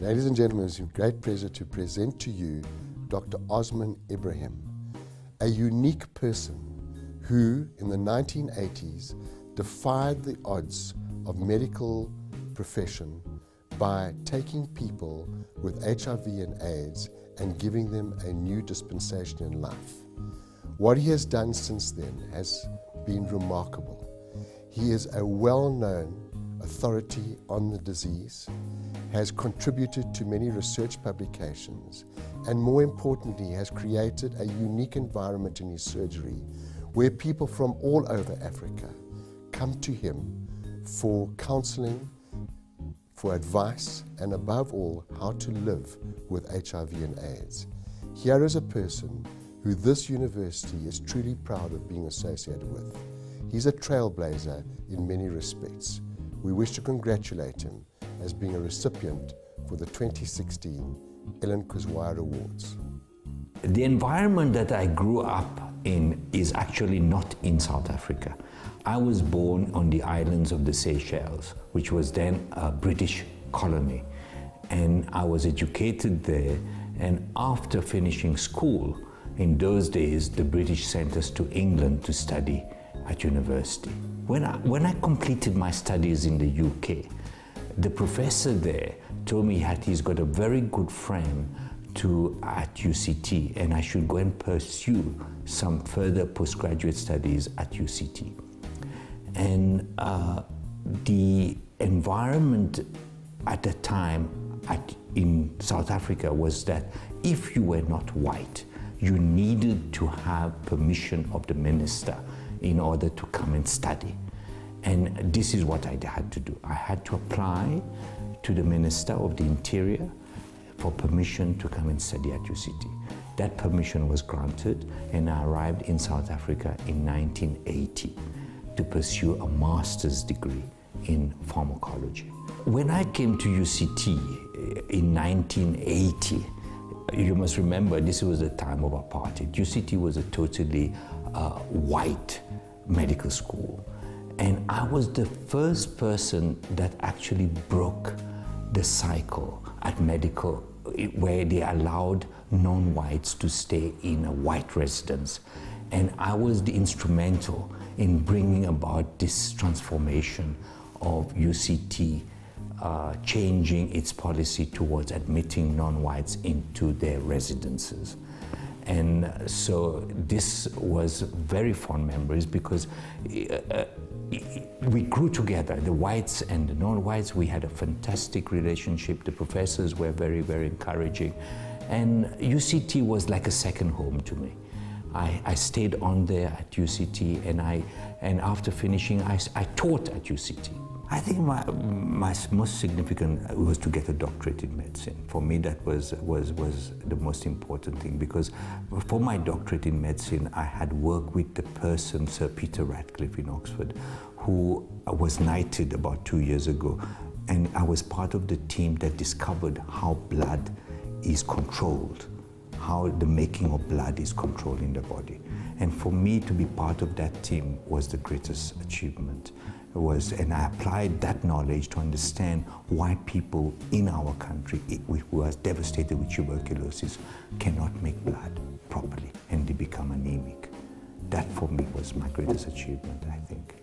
Ladies and gentlemen, it's a great pleasure to present to you Dr. Osman Ebrahim, a unique person who, in the 1980s, defied the odds of medical profession by taking people with HIV and AIDS and giving them a new dispensation in life. What he has done since then has been remarkable. He is a well-known authority on the disease, has contributed to many research publications, and more importantly, has created a unique environment in his surgery where people from all over Africa come to him for counseling, for advice, and above all, how to live with HIV and AIDS. Here is a person who this university is truly proud of being associated with. He's a trailblazer in many respects. We wish to congratulate him as being a recipient for the 2016 Kuzwayo Awards. The environment that I grew up in is actually not in South Africa. I was born on the islands of the Seychelles, which was then a British colony. And I was educated there, and after finishing school, in those days, the British sent us to England to study at university. When I completed my studies in the UK, the professor there told me that he's got a very good friend at UCT, and I should go and pursue some further postgraduate studies at UCT. And the environment at the time in South Africa was that if you were not white, you needed to have permission of the minister in order to come and study. And this is what I had to do. I had to apply to the Minister of the Interior for permission to come and study at UCT. That permission was granted, and I arrived in South Africa in 1980 to pursue a master's degree in pharmacology. When I came to UCT in 1980, you must remember this was the time of apartheid. UCT was a totally white medical school. And I was the first person that actually broke the cycle at medical, where they allowed non-whites to stay in a white residence. And I was the instrumental in bringing about this transformation of UCT, changing its policy towards admitting non-whites into their residences. And so this was very fond memories because we grew together, the whites and the non-whites. We had a fantastic relationship. The professors were very, very encouraging. And UCT was like a second home to me. I stayed on there at UCT, and after finishing, I taught at UCT. I think my most significant was to get a doctorate in medicine. For me, that was the most important thing, because for my doctorate in medicine, I had worked with the person, Sir Peter Ratcliffe in Oxford, who was knighted about 2 years ago. And I was part of the team that discovered how blood is controlled, how the making of blood is controlled in the body. And for me to be part of that team was the greatest achievement. And I applied that knowledge to understand why people in our country who are devastated with tuberculosis cannot make blood properly, and they become anemic. That for me was my greatest achievement, I think.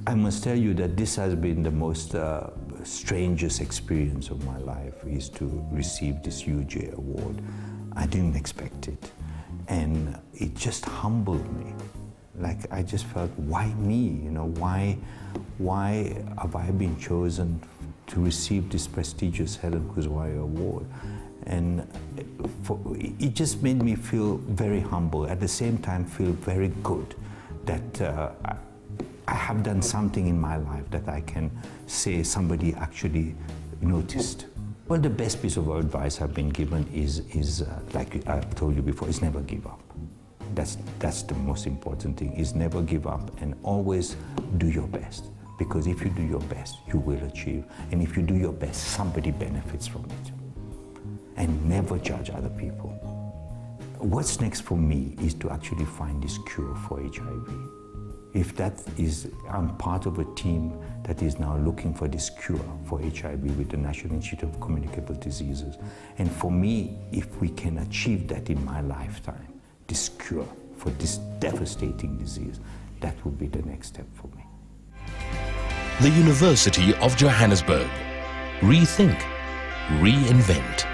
I must tell you that this has been the most strangest experience of my life, is to receive this huge award. I didn't expect it, and it just humbled me. Like, I just felt, why me? You know, why have I been chosen to receive this prestigious Kuzwayo Award? And it just made me feel very humble. At the same time, feel very good that I have done something in my life that I can say somebody actually noticed. Well, the best piece of advice I've been given is like I've told you before, is never give up. That's the most important thing, is never give up and always do your best. Because if you do your best, you will achieve. And if you do your best, somebody benefits from it. And never judge other people. What's next for me is to actually find this cure for HIV. if that is, I'm part of a team that is now looking for this cure for HIV with the National Institute of Communicable Diseases. And for me, if we can achieve that in my lifetime, this cure for this devastating disease, that would be the next step for me. The University of Johannesburg. Rethink, reinvent.